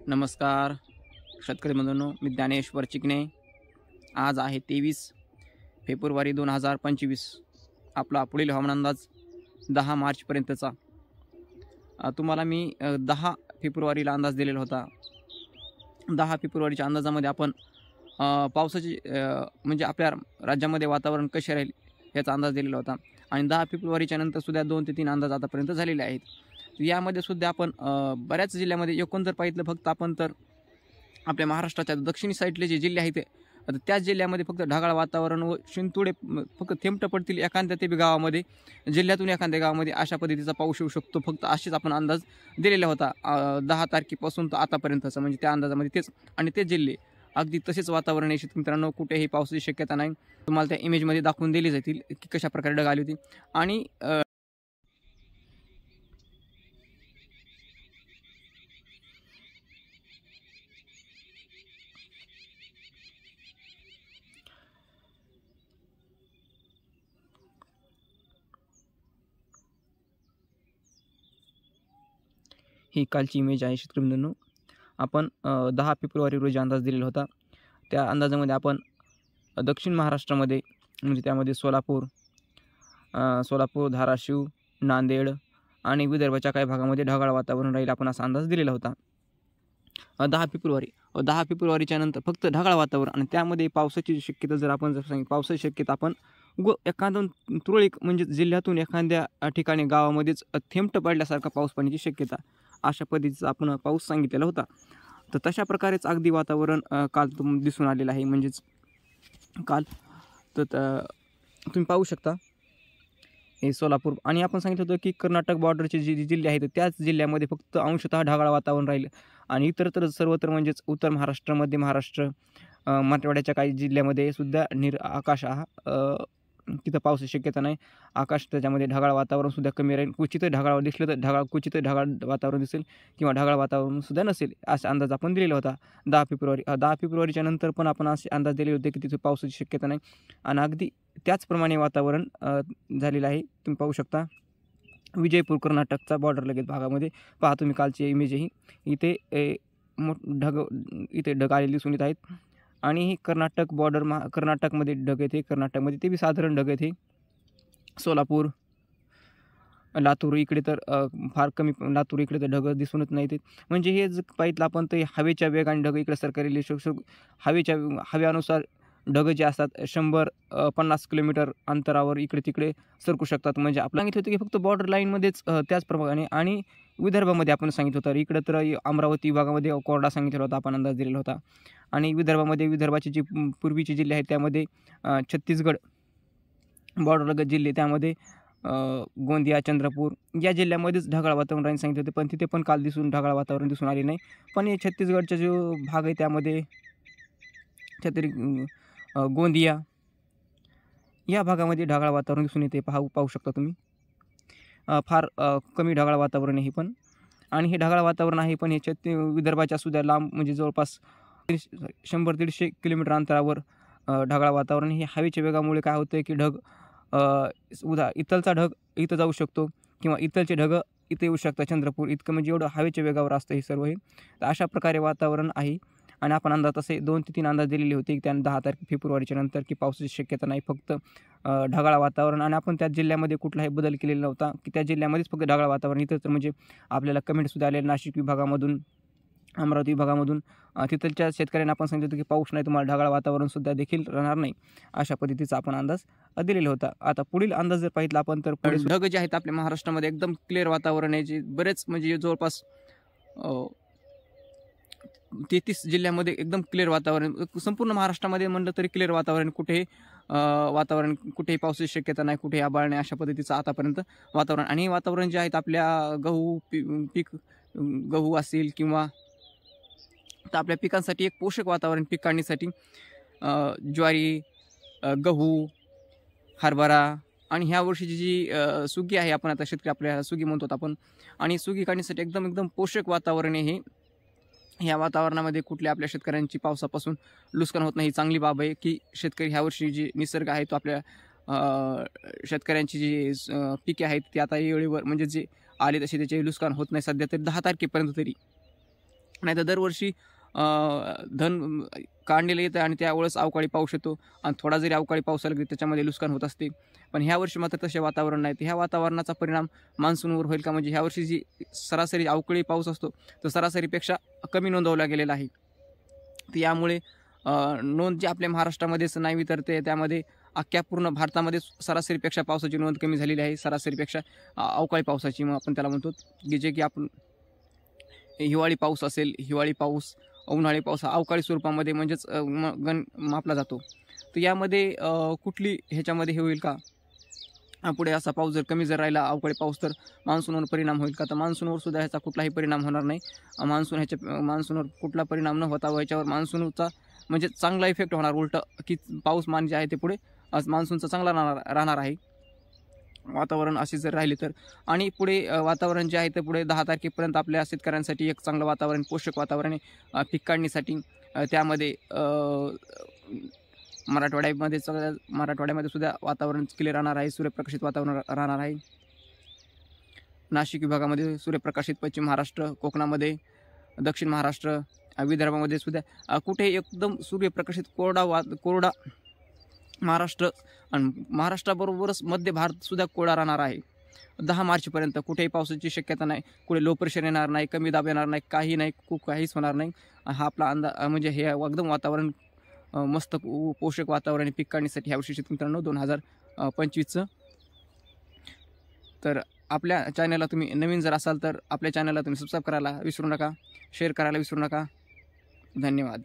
नमस्कार शेतकरी बंधूंनो, मी ज्ञानेश्वर चिकणे. आज आहे 23 फेब्रुवारी 2025. आपला पुढील हवामान अंदाज 10 मार्चपर्यंतचा. तुम्हाला मी 10 फेब्रुवारीला अंदाज दिलेला होता. 10 फेब्रुवारीच्या अंदाजामध्ये आपण पावसाची म्हणजे आपल्या राज्यामध्ये वातावरण कसे राहील याचा अंदाज दिलेला होता. आणि 10 फेब्रुवारीच्या नंतर सुद्धा 2 ते 3 अंदाज आतापर्यंत झालेले आहेत. यामध्ये सुद्धा आपण बऱ्याच जिल्ह्यामध्ये एकूण जर पाहिलं फक्त आपण तर आपल्या महाराष्ट्राच्या दक्षिणी साईडले जे जिल्हे आहेत आता त्याच जिल्ह्यामध्ये फक्त ढगाळ वातावरण व शिंतोडे फक्त थेंबट पडतील एखाद्या ते गावामध्ये, जिल्ह्यातून एखाद्या गावामध्ये अशा पद्धतीचा पाऊस येऊ शकतो. फक्त असेच आपण अंदाज दिलेला होता 10 तारखेपासून तर आतापर्यंतचा. म्हणजे त्या अंदाजामध्ये तेच आणि तेच जिल्हे अगदी तसेच वातावरण आहे. मित्रांनो, कुठेही पावसाची शक्यता नाही. तुम्हाला त्या इमेजमध्ये दाखवून दिली जातील की कशा प्रकारे ढग आली होती. आणि ही कालची इमेज आहे शेतकरी बंधूंनो. आपण 10 फेब्रुवारी रोजी अंदाज दिलेला होता. त्या अंदाजामध्ये आपण दक्षिण महाराष्ट्रामध्ये म्हणजे त्यामध्ये सोलापूर, धाराशिव, नांदेड आणि विदर्भाच्या काही भागामध्ये ढगाळ वातावरण राहील आपण असा अंदाज दिलेला होता 10 फेब्रुवारी. 10 फेब्रुवारीच्या नंतर फक्त ढगाळ वातावरण आणि त्यामध्ये पावसाची शक्यता जर आपण सांगितली, पावसाची शक्यता आपण एखादं तुरळक म्हणजे जिल्ह्यातून एखाद्या ठिकाणी गावामध्येच थेंबट पडल्यासारखा पाऊस पडण्याची शक्यता, अशा पद्धतीचा आपण पाऊस सांगितलेला होता. तर तशा प्रकारेच अगदी वातावरण काल दिसून आलेलं आहे. म्हणजेच काल तर तुम्ही पाहू शकता हे सोलापूर. आणि आपण सांगितलं होतं की कर्नाटक बॉर्डरचे जे जिल्हे आहेत त्याच जिल्ह्यामध्ये फक्त अंशतः ढगाळ वातावरण राहील. आणि इतरत्र सर्वत्र म्हणजेच उत्तर महाराष्ट्र, मध्य महाराष्ट्र, मराठवाड्याच्या काही जिल्ह्यामध्ये सुद्धा आकाश तिथं पावसाची शक्यता नाही. आकाश त्याच्यामध्ये ढगाळ वातावरणसुद्धा कमी राहील. क्वचित ढगाळ दिसलं तर क्वचित ढगाळ वातावरण दिसेल किंवा ढगाळ वातावरणसुद्धा नसेल असा अंदाज आपण दिलेला होता 10 फेब्रुवारी. 10 फेब्रुवारीच्या नंतर पण आपण असे अंदाज दिले होते की तिथे पावसाची शक्यता नाही. आणि अगदी त्याचप्रमाणे वातावरण झालेलं आहे. तुम्ही पाहू शकता विजयपूर कर्नाटकचा बॉर्डर लगेच भागामध्ये पहा तुम्ही कालची इमेजही इथे इथे ढग आलेले दिसून येत आहेत. आणि ही कर्नाटक बॉर्डर कर्नाटकमध्ये ढग येते, कर्नाटकमध्ये ते बी साधारण ढग येते. सोलापूर, लातूर इकडे तर फार कमी, लातूर इकडे तर ढग दिसूनच नाही ते. म्हणजे हे जर पाहिलं आपण तर हवेच्या वेगाने ढग इकडे सरकारी हवेनुसार ढग जे असतात 100-50 किलोमीटर अंतरावर इकडे तिकडे सरकू शकतात. म्हणजे आपण सांगितलं होतं की फक्त बॉर्डर लाईनमध्येच त्याचप्रमाणे. आणि विदर्भामध्ये आपण सांगितलं होतं, इकडं तर अमरावती विभागामध्ये कोरडा सांगितलेला होता आपण अंदाज दिलेला होता. आणि विदर्भाचे जे पूर्वीचे जिल्हे आहेत त्यामध्ये छत्तीसगड बॉर्डरलगत जिल्हे, त्यामध्ये गोंदिया, चंद्रपूर या जिल्ह्यामध्येच ढगाळ वातावरण राहील सांगितले होते. पण तिथे पण काल ढगाळ वातावरण दिसून आले नाही. पण हे छत्तीसगडचा जो भाग आहे त्यामध्ये गोंदिया या भागामध्ये ढगाळ वातावरण दिसून येते. पाहू शकता तुम्ही फार कमी ढगाळ वातावरण आहे पण. आणि हे ढगाळ वातावरण आहे पण हे विदर्भाच्या सुद्धा लांब म्हणजे जवळपास 100-150 किलोमीटर अंतरावर ढगाळ वातावरण. हे हवेच्या वेगामुळे काय होतं की ढग इथलचा ढग इथं जाऊ शकतो किंवा इथलचे ढग इथे येऊ शकतात चंद्रपूर इतकं. म्हणजे एवढं हवेच्या वेगावर असतं हे सर्व हे. तर अशा प्रकारे वातावरण आहे. आणि आपण अंदाज तसे 2 ते 3 अंदाज दिलेले होते की त्या 10 फेब्रुवारीच्या नंतर की पावसाची शक्यता नाही, फक्त ढगाळ वातावरण. आणि आपण त्याच जिल्ह्यामध्ये कुठलाही बदल केलेला नव्हता की त्या जिल्ह्यामध्येच फक्त ढगाळ वातावरण. इथं तर म्हणजे आपल्याला कमेंटसुद्धा आले नाशिक विभागामधून, अमरावती विभागामधून. तिथलच्या शेतकऱ्यांना आपण सांगितलं होतं की पाऊस नाही, तुम्हाला ढगाळ वातावरणसुद्धा देखील राहणार नाही, अशा पद्धतीचा आपण अंदाज दिलेला होता. आता पुढील अंदाज जर पाहितला आपण तर ढग जे आहेत आपल्या महाराष्ट्रामध्ये एकदम क्लिअर वातावरण आहे. जे बरेच म्हणजे जवळपास 33 जिल्ह्यामध्ये एकदम क्लिअर वातावरण. संपूर्ण महाराष्ट्रामध्ये म्हणलं तरी क्लिअर वातावरण. कुठेही पावसाची शक्यता नाही, कुठेही आभाळ नाही, अशा पद्धतीचं आतापर्यंत वातावरण. आणि वातावरण जे आहेत आपल्या गहू असेल किंवा तर आपल्या पिकांसाठी एक पोषक वातावरण, पीक काढणीसाठी ज्वारी, गहू, हरभरा आणि ह्या वर्षीची जी सुगी आहे, आपण आता शेतकरी आपल्या सुगी म्हणतो आपण, आणि सुगी काढणीसाठी एकदम पोषक वातावरण आहे. ह्या वातावरणामध्ये कुठल्या आपल्या शेतकऱ्यांची पावसापासून नुकसान होत नाही. चांगली बाब आहे की शेतकरी ह्या वर्षी जी निसर्ग आहे तो आपल्या शेतकऱ्यांची जी पिके आहेत ती आता वेळेवर म्हणजे जे आले तसे त्याचे नुकसान होत नाही. सध्या तरी 10 तारखेपर्यंत तरी नाही तर दरवर्षी धन काढलेलं येतं आणि त्यावेळेस अवकाळी पाऊस येतो आणि थोडा जरी अवकाळी पाऊस आला की त्याच्यामध्ये नुकसान होत असते. पण ह्या वर्षी मात्र तसे वातावरण नाही. तर ह्या वातावरणाचा परिणाम मान्सूनवर होईल का? म्हणजे ह्या वर्षी जी सरासरी अवकाळी पाऊस असतो तो सरासरीपेक्षा कमी नोंदवला गेलेला आहे. तर यामुळे नोंद जी आपल्या महाराष्ट्रामध्येच नाही तर त्यामध्ये अख्ख्या पूर्ण भारतामध्ये सरासरीपेक्षा पावसाची नोंद कमी झालेली आहे. सरासरीपेक्षा अवकाळी पावसाची मग आपण त्याला म्हणतो, की जे की आपण हिवाळी पाऊस असेल, हिवाळी पाऊस, उन्हाळी पाऊस हा अवकाळी स्वरूपामध्ये म्हणजेच मापला जातो. तर यामध्ये कुठली ह्याच्यामध्ये हे होईल का? पुढे असा पाऊस जर कमी जर राहिला अवकाळी पाऊस तर मान्सूनवर परिणाम होईल का? तर मान्सूनवर सुद्धा ह्याचा कुठलाही परिणाम होणार नाही. मान्सूनवर कुठला परिणाम न होता ह्याच्यावर मान्सूनचा म्हणजे चांगला इफेक्ट होणार. उलटं की पाऊसमान जे आहे ते पुढे मान्सूनचा चांगला राहणार आहे. वातावरण असे जर राहिले तर. आणि पुढे वातावरण जे आहे ते पुढे 10 तारखेपर्यंत आपल्या शेतकऱ्यांसाठी एक चांगलं वातावरण, पोषक वातावरण आहे पीक काढणीसाठी. त्यामध्ये मराठवाड्यामध्ये सुद्धा वातावरण क्लिअर राहणार आहे, सूर्यप्रकाशित वातावरण राहणार आहे. नाशिक विभागामध्ये सूर्यप्रकाशित, पश्चिम महाराष्ट्र, कोकणामध्ये, दक्षिण महाराष्ट्र, विदर्भामध्ये सुद्धा कुठे एकदम सूर्यप्रकाशित कोरडा महाराष्ट्र आणि महाराष्ट्राबरोबरच मध्य भारत सुद्धा कोरडा राहणार आहे. 10 मार्चपर्यंत कुठेही पावसाची शक्यता नाही. कुठे लो प्रेशर येणार नाही, कमी दाब येणार नाही, काही नाही, काहीच होणार नाही. हा आपला अंदाज म्हणजे हे एकदम वातावरण मस्त पोषक वातावरण पीक काढण्यासाठी ह्या वर्षी मित्रांनो 2025चं. तर आपल्या चॅनलला तुम्ही नवीन जर असाल तर आपल्या चॅनलला तुम्ही सबस्क्राईब करायला विसरू नका, शेअर करायला विसरू नका. धन्यवाद.